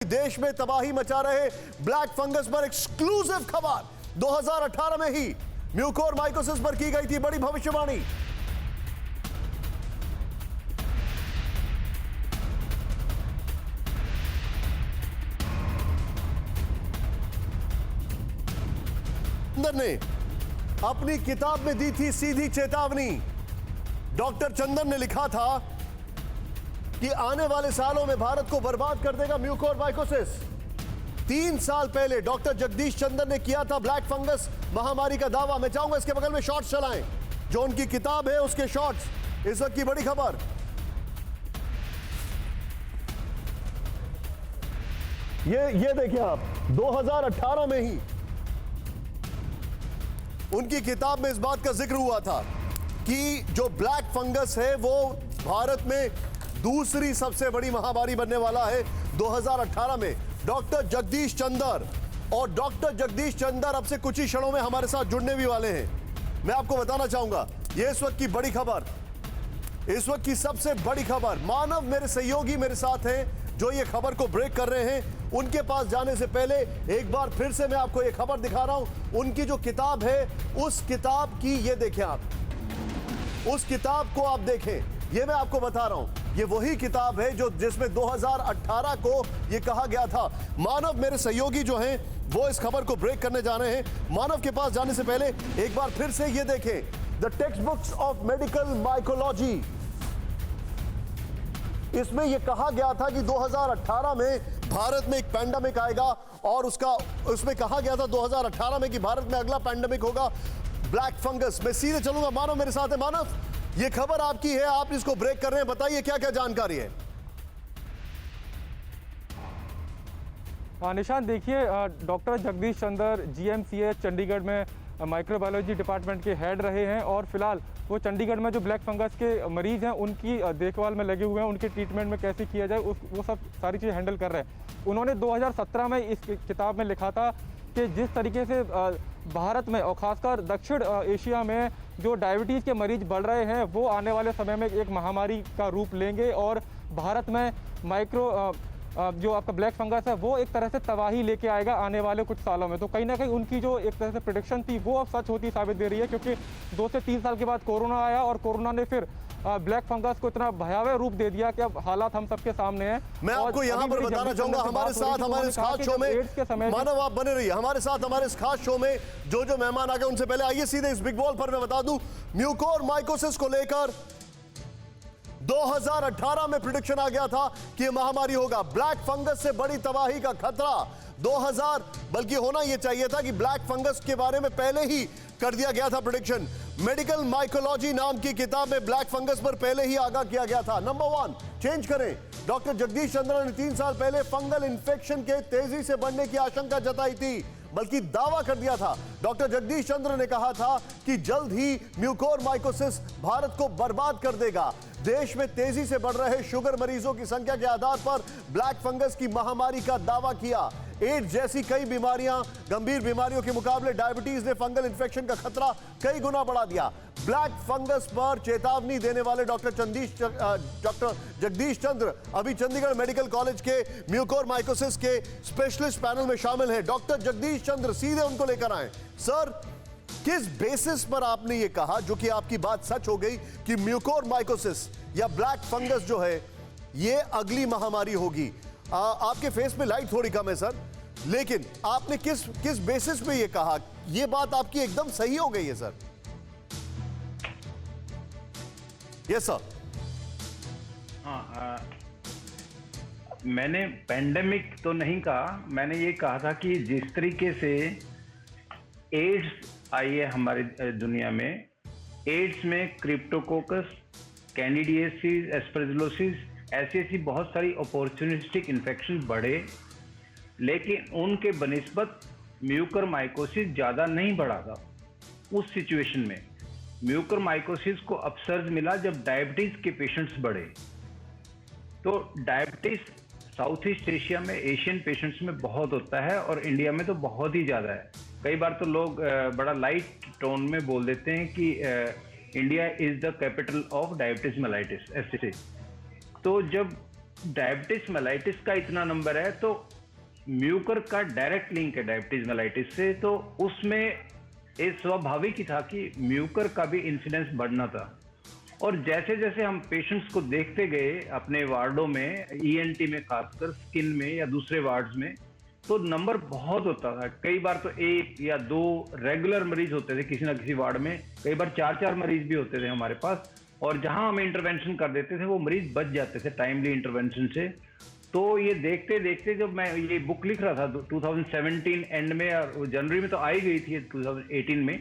देश में तबाही मचा रहे ब्लैक फंगस पर एक्सक्लूसिव खबर। 2018 में ही म्यूकोरमाइकोसिस पर की गई थी बड़ी भविष्यवाणी। चंदन ने अपनी किताब में दी थी सीधी चेतावनी। डॉक्टर चंदन ने लिखा था कि आने वाले सालों में भारत को बर्बाद कर देगा म्यूकोरमाइकोसिस। 3 साल पहले डॉक्टर जगदीश चंदन ने किया था ब्लैक फंगस महामारी का दावा। मैं चाहूंगा इसके बगल में शॉर्ट्स चलाएं, जो उनकी किताब है उसके शॉर्ट्स। इस वक्त की बड़ी खबर, ये देखिए आप, 2018 में ही उनकी किताब में इस बात का जिक्र हुआ था कि जो ब्लैक फंगस है वो भारत में दूसरी सबसे बड़ी महामारी बनने वाला है 2018 में। डॉक्टर जगदीश चंदर, और डॉक्टर जगदीश चंदर अब से कुछ ही क्षणों में हमारे साथ जुड़ने भी वाले हैं। मैं आपको बताना चाहूंगा, ये इस वक्त की बड़ी खबर, इस वक्त की सबसे बड़ी खबर। मानव मेरे सहयोगी मेरे साथ हैं जो ये खबर को ब्रेक कर रहे हैं। उनके पास जाने से पहले एक बार फिर से मैं आपको ये खबर दिखा रहा हूं। उनकी जो किताब है उस किताब की, ये देखें आप, उस किताब को आप देखें, ये मैं आपको बता रहा हूं। ये वही किताब है जो जिसमें 2018 को ये कहा गया था। मानव मेरे सहयोगी जो हैं वो इस खबर को ब्रेक करने जा रहे हैं। मानव के पास जाने से पहले एक बार फिर से ये देखें, the text books of medical mycology. इसमें यह कहा गया था कि 2018 में भारत में एक पैंडेमिक आएगा, और उसमें कहा गया था 2018 में कि भारत में अगला पैंडेमिक होगा ब्लैक फंगस। मैं सीधे चलूंगा, मानव मेरे साथ है। मानव, ये खबर आपकी है, आप इसको ब्रेक कर रहे हैं, बताइए क्या क्या जानकारी है। निशान, देखिए, डॉक्टर जगदीश चंदर जीएमसीएच चंडीगढ़ में माइक्रोबायोलॉजी डिपार्टमेंट के हेड रहे हैं, और फिलहाल वो चंडीगढ़ में जो ब्लैक फंगस के मरीज हैं उनकी देखभाल में लगे हुए हैं। उनके ट्रीटमेंट में कैसे किया जाए वो सब सारी चीज़ें हैंडल कर रहे हैं। उन्होंने 2017 में इस किताब में लिखा था कि जिस तरीके से भारत में और ख़ासकर दक्षिण एशिया में जो डायबिटीज़ के मरीज बढ़ रहे हैं वो आने वाले समय में एक महामारी का रूप लेंगे, और भारत में जो आपका ब्लैक फंगस है वो एक तरह से तबाही लेके आएगा आने वाले कुछ सालों में। तो कहीं ना कहीं उनकी जो एक तरह से प्रेडिक्शन थी वो अब सच होती साबित दे रही है, क्योंकि 2 से 3 साल के बाद कोरोना आया, और कोरोना ने फिर ब्लैक फंगस को इतना भयावह रूप दे दिया कि अब हालात हम सबके सामने हैं। मैं आपको यहाँ पर बताना चाहूंगा, हमारे साथ हमारे इस खास शो में, मानव आप बने रहिए हमारे साथ, हमारे इस खास शो में जो मेहमान आ गए उनसे पहले आइए सीधे इस बिग बॉल पर मैं बता दूं, म्यूकोरमाइकोसिस को लेकर 2018 में प्रेडिक्शन आ गया था कि यह महामारी होगा। ब्लैक फंगस से बड़ी तबाही का खतरा 2000, बल्कि होना यह चाहिए था कि ब्लैक फंगस के बारे में पहले ही कर दिया गया था प्रेडिक्शन। मेडिकल माइकोलॉजी नाम की किताब में ब्लैक फंगस पर पहले ही आगाह किया गया था। नंबर 1 चेंज करें। डॉक्टर जगदीश चंद्र ने 3 साल पहले फंगल इन्फेक्शन के तेजी से बढ़ने की आशंका जताई थी, बल्कि दावा कर दिया था। डॉक्टर जगदीश चंद्र ने कहा था कि जल्द ही म्यूकोरमाइकोसिस भारत को बर्बाद कर देगा। देश में तेजी से बढ़ रहे शुगर मरीजों की संख्या के आधार पर ब्लैक फंगस की महामारी का दावा किया। एड्स जैसी कई बीमारियां, गंभीर बीमारियों के मुकाबले डायबिटीज ने फंगल इन्फेक्शन का खतरा कई गुना बढ़ा दिया। ब्लैक फंगस पर चेतावनी देने वाले डॉक्टर जगदीश चंद्र अभी चंडीगढ़ मेडिकल कॉलेज के म्यूकोरमाइकोसिस के स्पेशलिस्ट पैनल में शामिल हैं। डॉक्टर जगदीश चंद्र, सीधे उनको लेकर आए। सर, किस बेसिस पर आपने ये कहा, जो कि आपकी बात सच हो गई, कि म्यूकोरमाइकोसिस या ब्लैक फंगस जो है ये अगली महामारी होगी? आपके फेस में लाइट थोड़ी कम है सर, लेकिन आपने किस बेसिस पे ये कहा? ये बात आपकी एकदम सही हो गई है सर। Yes sir. मैंने पेंडेमिक तो नहीं कहा, मैंने ये कहा था कि जिस तरीके से एड्स आई है हमारी दुनिया में, एड्स में क्रिप्टोकोकस, कैंडिडियासिस, एस्परजिलोसिस, ऐसी बहुत सारी अपॉर्चुनिस्टिक इन्फेक्शन बढ़े, लेकिन उनके बनिस्बत म्यूकोरमाइकोसिस ज़्यादा नहीं बढ़ा था। उस सिचुएशन में म्यूकोरमाइकोसिस को अपसर्ज मिला जब डायबिटीज़ के पेशेंट्स बढ़े। तो डायबिटीज़ साउथ ईस्ट एशिया में, एशियन पेशेंट्स में बहुत होता है, और इंडिया में तो बहुत ही ज़्यादा है। कई बार तो लोग बड़ा लाइट टोन में बोल देते हैं कि India is the capital of diabetes mellitus, ऐसे। तो जब डायबिटीज मेलाइटिस का इतना नंबर है, तो म्यूकर का डायरेक्ट लिंक है डायबिटीज मेलाइटिस से, तो उसमें ये स्वाभाविक ही था कि म्यूकर का भी इंसिडेंस बढ़ना था। और जैसे जैसे हम पेशेंट्स को देखते गए अपने वार्डों में, ईएनटी में खासकर, स्किन में या दूसरे वार्ड्स में, तो नंबर बहुत होता था। कई बार तो 1 या 2 रेगुलर मरीज होते थे किसी ना किसी वार्ड में, कई बार 4-4 मरीज भी होते थे हमारे पास। और जहां हम इंटरवेंशन कर देते थे वो मरीज बच जाते थे टाइमली इंटरवेंशन से। तो ये देखते देखते जब मैं ये बुक लिख रहा था 2017 एंड में, और जनवरी में तो आई गई थी 2018 में,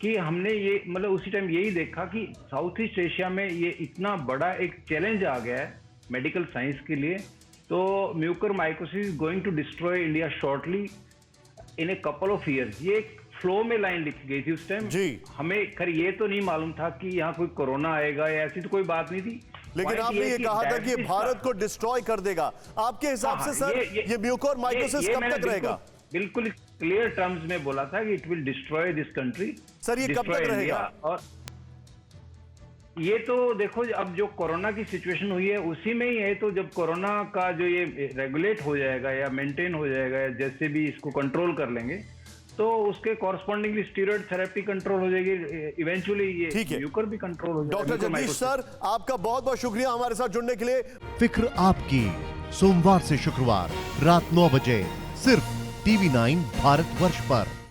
कि हमने ये मतलब उसी टाइम यही देखा कि साउथ ईस्ट एशिया में ये इतना बड़ा एक चैलेंज आ गया है मेडिकल साइंस के लिए। तो mucor mycosis is going to destroy India shortly in a couple of years. ये एक फ्लो में लाइन लिखी गई थी उस टाइम जी। हमें खैर ये तो नहीं मालूम था कि यहाँ कोई कोरोना आएगा या ऐसी तो कोई बात नहीं थी। लेकिन Point आपने ये कि कहा था कि diabetes भारत को डिस्ट्रॉय कर देगा। आपके हिसाब से सर ये म्यूकर माइकोसिस कब तक रहेगा? बिल्कुल क्लियर टर्म्स में बोला था कि it will destroy this country. Sir ये कब तक रहेगा? और ये तो देखो, अब जो कोरोना की सिचुएशन हुई है उसी में ही है। तो जब कोरोना का जो ये रेगुलेट हो जाएगा या मेंटेन हो जाएगा, या जैसे भी इसको कंट्रोल कर लेंगे, तो उसके कॉरस्पॉन्डिंगली स्टीरॉयड थेरेपी कंट्रोल हो जाएगी, इवेंचुअली ये म्यूकर भी कंट्रोल हो जाएगा। डॉक्टर जगदीश सर, आपका बहुत बहुत शुक्रिया हमारे साथ जुड़ने के लिए। फिक्र आपकी, सोमवार से शुक्रवार रात 9 बजे सिर्फ TV9 भारतवर्ष पर।